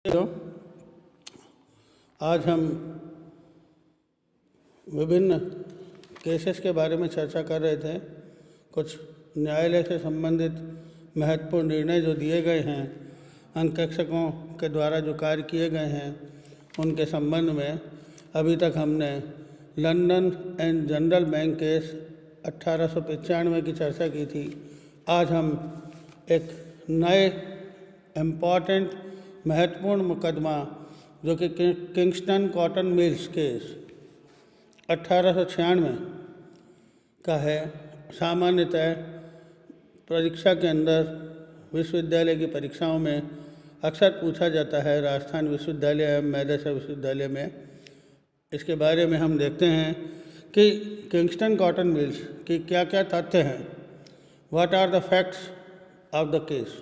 तो आज हम विभिन्न केसेस के बारे में चर्चा कर रहे थे। कुछ न्यायालय से संबंधित महत्वपूर्ण निर्णय जो दिए गए हैं, अंकेक्षकों के द्वारा जो कार्य किए गए हैं, उनके संबंध में अभी तक हमने London and general bank case 1895 की चर्चा की थी। आज हम एक नए इम्पॉर्टेंट महत्वपूर्ण मुकदमा जो कि किंगस्टन कॉटन मिल्स केस 1896 का है। सामान्यतः परीक्षा के अंदर विश्वविद्यालय की परीक्षाओं में अक्सर पूछा जाता है, राजस्थान विश्वविद्यालय एवं मैदरसा विश्वविद्यालय में। इसके बारे में हम देखते हैं कि किंगस्टन कॉटन मिल्स की क्या क्या तथ्य हैं। What are the facts of the case.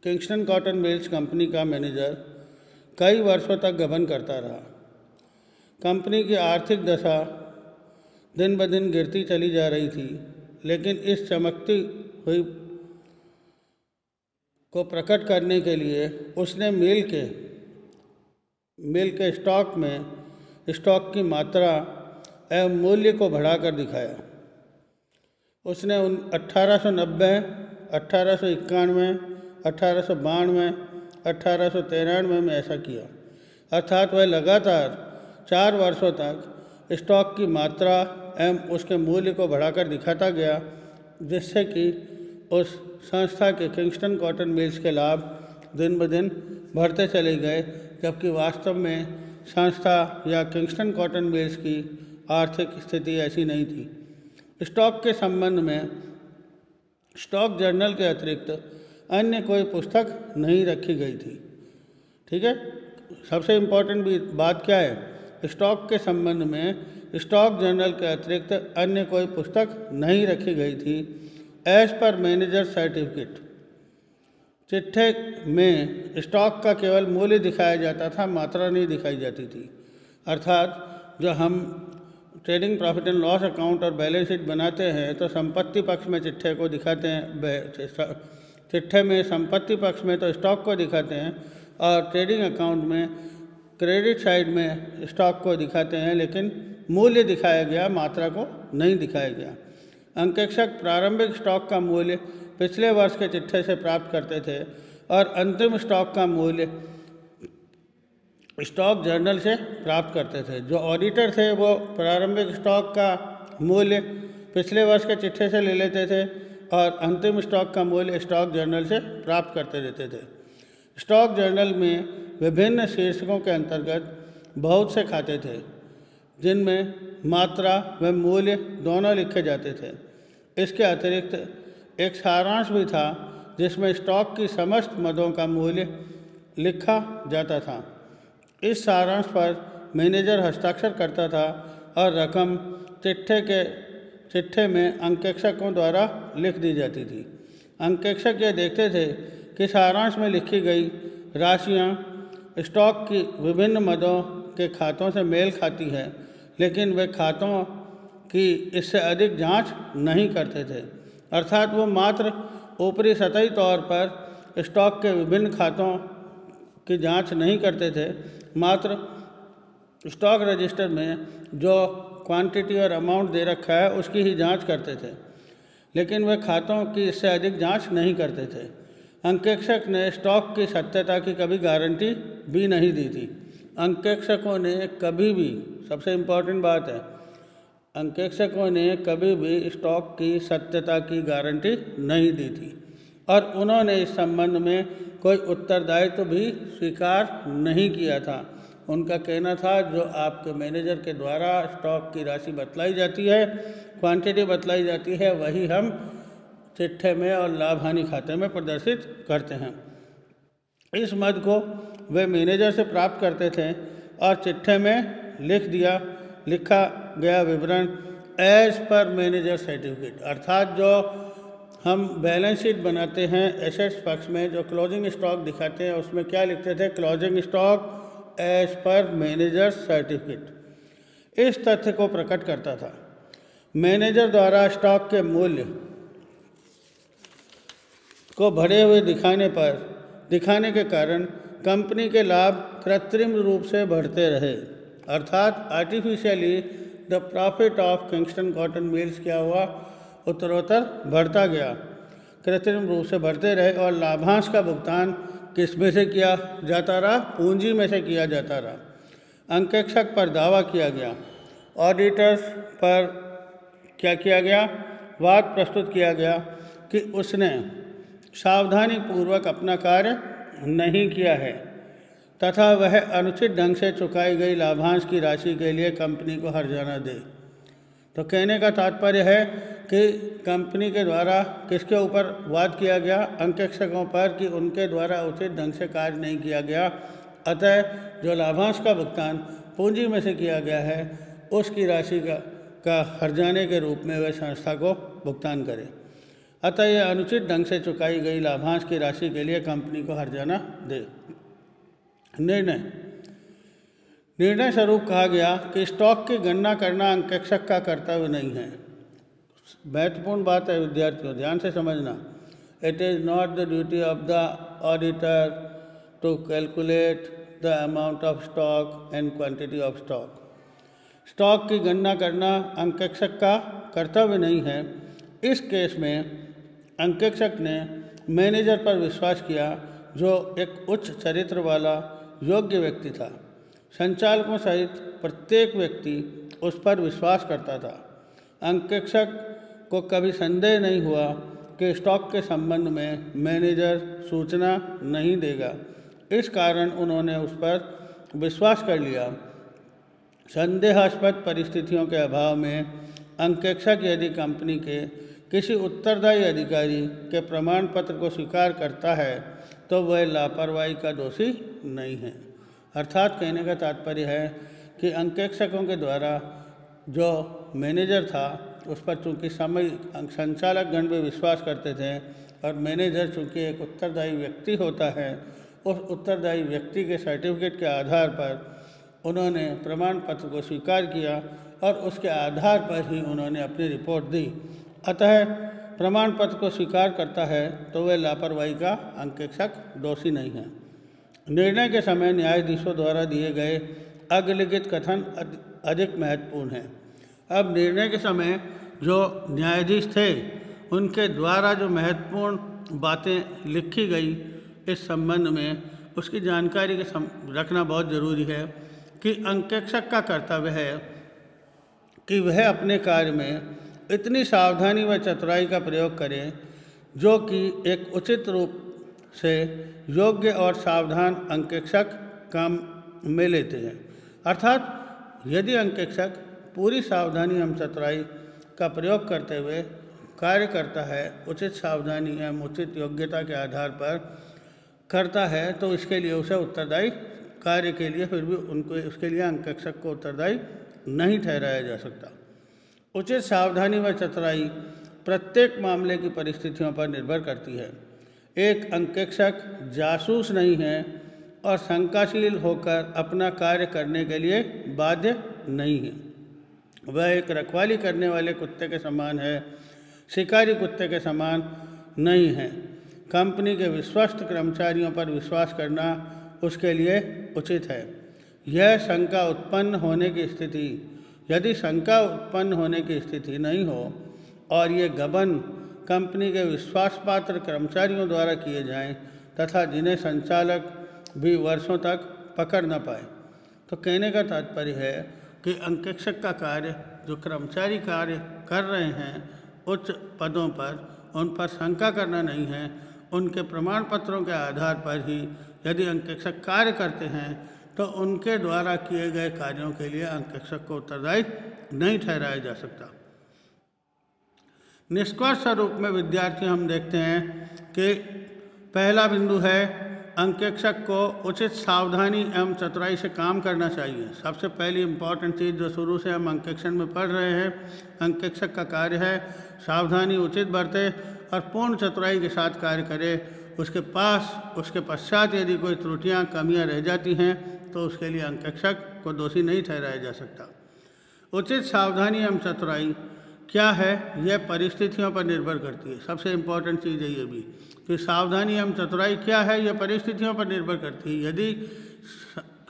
Kingston cotton mills company का मैनेजर कई वर्षों तक गबन करता रहा। कंपनी की आर्थिक दशा दिन ब दिन गिरती चली जा रही थी, लेकिन इस चमकती हुई को प्रकट करने के लिए उसने मिल के स्टॉक की मात्रा एवं मूल्य को बढ़ाकर दिखाया। उसने 1890, 1891, 1892, 1893 में ऐसा किया। अर्थात वह लगातार 4 वर्षों तक स्टॉक की मात्रा एवं उसके मूल्य को बढ़ाकर दिखाता गया, जिससे कि उस संस्था के किंगस्टन कॉटन मिल्स के लाभ दिन ब दिन बढ़ते चले गए, जबकि वास्तव में संस्था या किंगस्टन कॉटन मिल्स की आर्थिक स्थिति ऐसी नहीं थी। स्टॉक के संबंध में स्टॉक जर्नल के अतिरिक्त अन्य कोई पुस्तक नहीं रखी गई थी। ठीक है, सबसे इम्पोर्टेंट बात क्या है, स्टॉक के संबंध में स्टॉक जर्नल के अतिरिक्त अन्य कोई पुस्तक नहीं रखी गई थी। एज पर मैनेजर सर्टिफिकेट, चिट्ठे में स्टॉक का केवल मूल्य दिखाया जाता था, मात्रा नहीं दिखाई जाती थी। अर्थात जो हम trading profit and loss account और बैलेंस शीट बनाते हैं तो संपत्ति पक्ष में चिट्ठे को दिखाते हैं, चिट्ठे में संपत्ति पक्ष में तो स्टॉक को दिखाते हैं, और ट्रेडिंग अकाउंट में क्रेडिट साइड में स्टॉक को दिखाते हैं, लेकिन मूल्य दिखाया गया, मात्रा को नहीं दिखाया गया। अंकेक्षक प्रारंभिक स्टॉक का मूल्य पिछले वर्ष के चिट्ठे से प्राप्त करते थे और अंतिम स्टॉक का मूल्य स्टॉक जर्नल से प्राप्त करते थे। जो ऑडिटर थे वो प्रारंभिक स्टॉक का मूल्य पिछले वर्ष के चिट्ठे से ले लेते थे और अंतिम स्टॉक का मूल्य स्टॉक जर्नल से प्राप्त करते रहते थे। स्टॉक जर्नल में विभिन्न शीर्षकों के अंतर्गत बहुत से खाते थे, जिनमें मात्रा व मूल्य दोनों लिखे जाते थे। इसके अतिरिक्त एक सारांश भी था, जिसमें स्टॉक की समस्त मदों का मूल्य लिखा जाता था। इस सारांश पर मैनेजर हस्ताक्षर करता था और रकम चिट्ठे में अंकेक्षकों द्वारा लिख दी जाती थी। अंकेक्षक यह देखते थे कि सारांश में लिखी गई राशियां स्टॉक की विभिन्न मदों के खातों से मेल खाती है, लेकिन वे खातों की इससे अधिक जांच नहीं करते थे। अर्थात वो मात्र ऊपरी सतही तौर पर स्टॉक के विभिन्न खातों की जांच नहीं करते थे, मात्र स्टॉक रजिस्टर में जो क्वांटिटी और अमाउंट दे रखा है उसकी ही जांच करते थे, लेकिन वे खातों की इससे अधिक जांच नहीं करते थे। अंकेक्षक ने स्टॉक की सत्यता की कभी गारंटी भी नहीं दी थी। अंकेक्षकों ने कभी भी, सबसे इम्पोर्टेंट बात है, अंकेक्षकों ने कभी भी स्टॉक की सत्यता की गारंटी नहीं दी थी और उन्होंने इस संबंध में कोई उत्तरदायित्व भी स्वीकार नहीं किया था। उनका कहना था, जो आपके मैनेजर के द्वारा स्टॉक की राशि बतलाई जाती है, क्वांटिटी बतलाई जाती है, वही हम चिट्ठे में और लाभ हानि खाते में प्रदर्शित करते हैं। इस मद को वे मैनेजर से प्राप्त करते थे और चिट्ठे में लिखा गया विवरण एज पर मैनेजर सर्टिफिकेट, अर्थात जो हम बैलेंस शीट बनाते हैं एसेट्स पक्ष में, जो क्लोजिंग स्टॉक दिखाते हैं, उसमें क्या लिखते थे, क्लोजिंग स्टॉक एज पर मैनेजर सर्टिफिकेट। इस तथ्य को प्रकट करता था, मैनेजर द्वारा स्टॉक के मूल्य को बढ़े हुए दिखाने के कारण कंपनी के लाभ कृत्रिम रूप से बढ़ते रहे, अर्थात artificially the profit of Kingston cotton mills क्या हुआ, उत्तरोत्तर बढ़ता गया, कृत्रिम रूप से बढ़ते रहे और लाभांश का भुगतान किस में से किया जाता रहा, पूंजी में से किया जाता रहा। अंकेक्षक पर दावा किया गया, ऑडिटर्स पर क्या किया गया, वाद प्रस्तुत किया गया कि उसने सावधानी पूर्वक अपना कार्य नहीं किया है तथा वह अनुचित ढंग से चुकाई गई लाभांश की राशि के लिए कंपनी को हर्जाना दे। तो कहने का तात्पर्य है कि कंपनी के द्वारा किसके ऊपर वाद किया गया, अंकेक्षकों पर, कि उनके द्वारा उचित ढंग से कार्य नहीं किया गया, अतः जो लाभांश का भुगतान पूंजी में से किया गया है उसकी राशि का हर्जाने के रूप में वह संस्था को भुगतान करे। अतः यह अनुचित ढंग से चुकाई गई लाभांश की राशि के लिए कंपनी को हर्जाना दे। निर्णय स्वरूप कहा गया कि स्टॉक की गणना करना अंकेक्षक का कर्तव्य नहीं है। महत्वपूर्ण बात है विद्यार्थियों, ध्यान से समझना। It is not the duty of the auditor to calculate the amount of stock and quantity of stock. Stock की गणना करना अंकेक्षक का कर्तव्य नहीं है। इस केस में अंकेक्षक ने मैनेजर पर विश्वास किया जो एक उच्च चरित्र वाला योग्य व्यक्ति था। संचालकों सहित प्रत्येक व्यक्ति उस पर विश्वास करता था। अंकेक्षक को कभी संदेह नहीं हुआ कि स्टॉक के संबंध में मैनेजर सूचना नहीं देगा, इस कारण उन्होंने उस पर विश्वास कर लिया। संदेहास्पद परिस्थितियों के अभाव में अंकेक्षक यदि कंपनी के किसी उत्तरदायी अधिकारी के प्रमाण पत्र को स्वीकार करता है तो वह लापरवाही का दोषी नहीं है। अर्थात कहने का तात्पर्य है कि अंकेक्षकों के द्वारा जो मैनेजर था उस पर चूँकि समय संचालक गण भी विश्वास करते थे और मैनेजर चूँकि एक उत्तरदायी व्यक्ति होता है, उस उत्तरदायी व्यक्ति के सर्टिफिकेट के आधार पर उन्होंने प्रमाण पत्र को स्वीकार किया और उसके आधार पर ही उन्होंने अपनी रिपोर्ट दी। अतः प्रमाण पत्र को स्वीकार करता है तो वह लापरवाही का अंकेक्षक दोषी नहीं है। निर्णय के समय न्यायाधीशों द्वारा दिए गए अग्रलिखित कथन अधिक महत्वपूर्ण हैं। अब निर्णय के समय जो न्यायाधीश थे उनके द्वारा जो महत्वपूर्ण बातें लिखी गई इस संबंध में उसकी जानकारी के रखना बहुत ज़रूरी है कि अंकेक्षक का कर्तव्य है कि वह अपने कार्य में इतनी सावधानी व चतुराई का प्रयोग करें जो कि एक उचित रूप से योग्य और सावधान अंकेक्षक काम में लेते हैं। अर्थात यदि अंकेक्षक पूरी सावधानी एवं चतुराई का प्रयोग करते हुए कार्य करता है, उचित सावधानी एवं उचित योग्यता के आधार पर करता है, तो इसके लिए उसे उत्तरदायी कार्य के लिए फिर भी उसके लिए अंकेक्षक को उत्तरदायी नहीं ठहराया जा सकता। उचित सावधानी व चतुराई प्रत्येक मामले की परिस्थितियों पर निर्भर करती है। एक अंकेक्षक जासूस नहीं है और शंकाशील होकर अपना कार्य करने के लिए बाध्य नहीं है। वह एक रखवाली करने वाले कुत्ते के समान है, शिकारी कुत्ते के समान नहीं है। कंपनी के विश्वस्त कर्मचारियों पर विश्वास करना उसके लिए उचित है। यह शंका उत्पन्न होने की स्थिति यदि शंका उत्पन्न होने की स्थिति नहीं हो और ये गबन कंपनी के विश्वासपात्र कर्मचारियों द्वारा किए जाएं तथा जिन्हें संचालक भी वर्षों तक पकड़ न पाए, तो कहने का तात्पर्य है कि अंकेक्षक का कार्य जो कर्मचारी कार्य कर रहे हैं उच्च पदों पर, उन पर शंका करना नहीं है। उनके प्रमाण पत्रों के आधार पर ही यदि अंकेक्षक कार्य करते हैं तो उनके द्वारा किए गए कार्यों के लिए अंकेक्षक को उत्तरदायी नहीं ठहराया जा सकता। निष्कर्ष स्वरूप में विद्यार्थी हम देखते हैं कि पहला बिंदु है अंकेक्षक को उचित सावधानी एवं चतुराई से काम करना चाहिए। सबसे पहली इम्पॉर्टेंट चीज़ जो शुरू से हम अंकेक्षण में पढ़ रहे हैं, अंकेक्षक का कार्य है सावधानी उचित बरते और पूर्ण चतुराई के साथ कार्य करे। उसके पश्चात यदि कोई त्रुटियां कमियां रह जाती हैं तो उसके लिए अंकेक्षक को दोषी नहीं ठहराया जा सकता। उचित सावधानी एवं चतुराई क्या है, यह परिस्थितियों पर निर्भर करती है। सबसे इम्पॉर्टेंट चीज़ है ये भी कि सावधानी एवं चतुराई क्या है, यह परिस्थितियों पर निर्भर करती है। यदि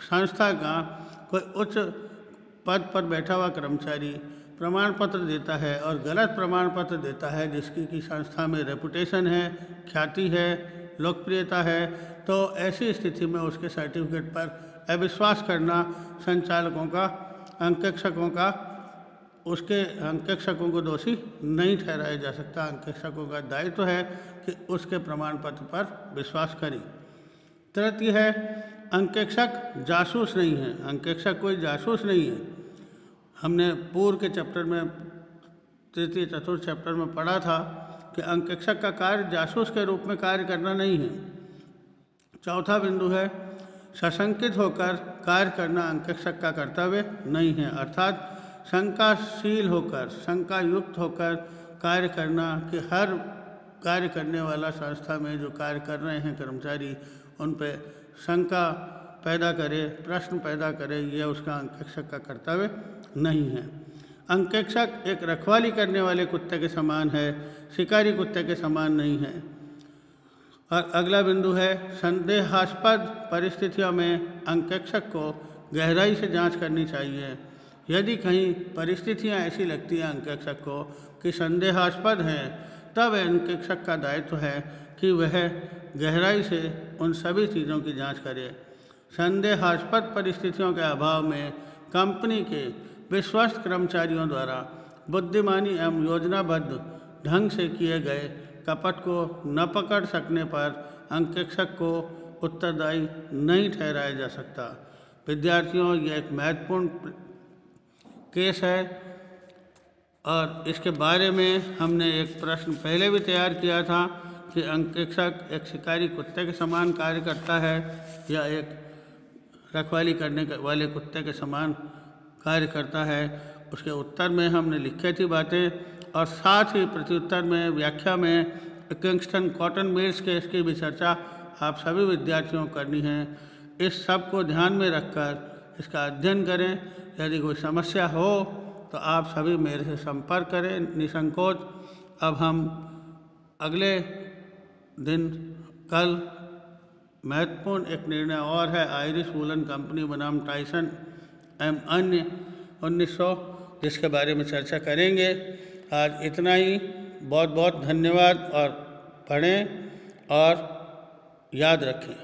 संस्था का कोई उच्च पद पर बैठा हुआ कर्मचारी प्रमाण पत्र देता है और गलत प्रमाण पत्र देता है जिसकी कि संस्था में रेपुटेशन है, ख्याति है, लोकप्रियता है, तो ऐसी स्थिति में उसके सर्टिफिकेट पर अविश्वास करना संचालकों का, अंकेक्षकों का, उसके अंकेक्षकों को दोषी नहीं ठहराया जा सकता। अंकेक्षकों का दायित्व है कि उसके प्रमाण पत्र पर विश्वास करें। तृतीय है, अंकेक्षक जासूस नहीं है। अंकेक्षक कोई जासूस नहीं है। हमने पूर्व के चैप्टर में, तृतीय चतुर्थ चैप्टर में पढ़ा था कि अंकेक्षक का कार्य जासूस के रूप में कार्य करना नहीं है। चौथा बिंदु है, सशंकित होकर कार्य करना अंकेक्षक का कर्तव्य नहीं है, अर्थात शंकाशील होकर, शंका युक्त होकर कार्य करना कि हर कार्य करने वाला संस्था में जो कार्य कर रहे हैं कर्मचारी, उन पे शंका पैदा करे, प्रश्न पैदा करे, यह उसका अंकेक्षक का कर्तव्य नहीं है। अंकेक्षक एक रखवाली करने वाले कुत्ते के समान है, शिकारी कुत्ते के समान नहीं है। और अगला बिंदु है, संदेहास्पद परिस्थितियों में अंकेक्षक को गहराई से जांच करनी चाहिए। यदि कहीं परिस्थितियां ऐसी लगती हैं अंकेक्षक को कि संदेहास्पद हैं, तब अंकेक्षक का दायित्व है कि वह गहराई से उन सभी चीज़ों की जांच करे। संदेहास्पद परिस्थितियों के अभाव में कंपनी के विश्वस्त कर्मचारियों द्वारा बुद्धिमानी एवं योजनाबद्ध ढंग से किए गए कपट को न पकड़ सकने पर अंकेक्षक को उत्तरदायी नहीं ठहराया जा सकता। विद्यार्थियों, यह एक महत्वपूर्ण केस है और इसके बारे में हमने एक प्रश्न पहले भी तैयार किया था कि अंकेक्षक एक शिकारी कुत्ते के समान कार्य करता है या एक रखवाली करने वाले कुत्ते के समान कार्य करता है। उसके उत्तर में हमने लिखी थी बातें, और साथ ही प्रत्युत्तर में, व्याख्या में किंगस्टन कॉटन मिल्स केस की भी चर्चा आप सभी विद्यार्थियों को करनी है। इस सब को ध्यान में रखकर इसका अध्ययन करें। यदि कोई समस्या हो तो आप सभी मेरे से संपर्क करें निसंकोच। अब हम अगले दिन कल महत्वपूर्ण एक निर्णय और है, आयरिश वूलन कंपनी बनाम टाइसन एवं अन्य 1900, जिसके बारे में चर्चा करेंगे। आज इतना ही। बहुत बहुत धन्यवाद और पढ़ें और याद रखें।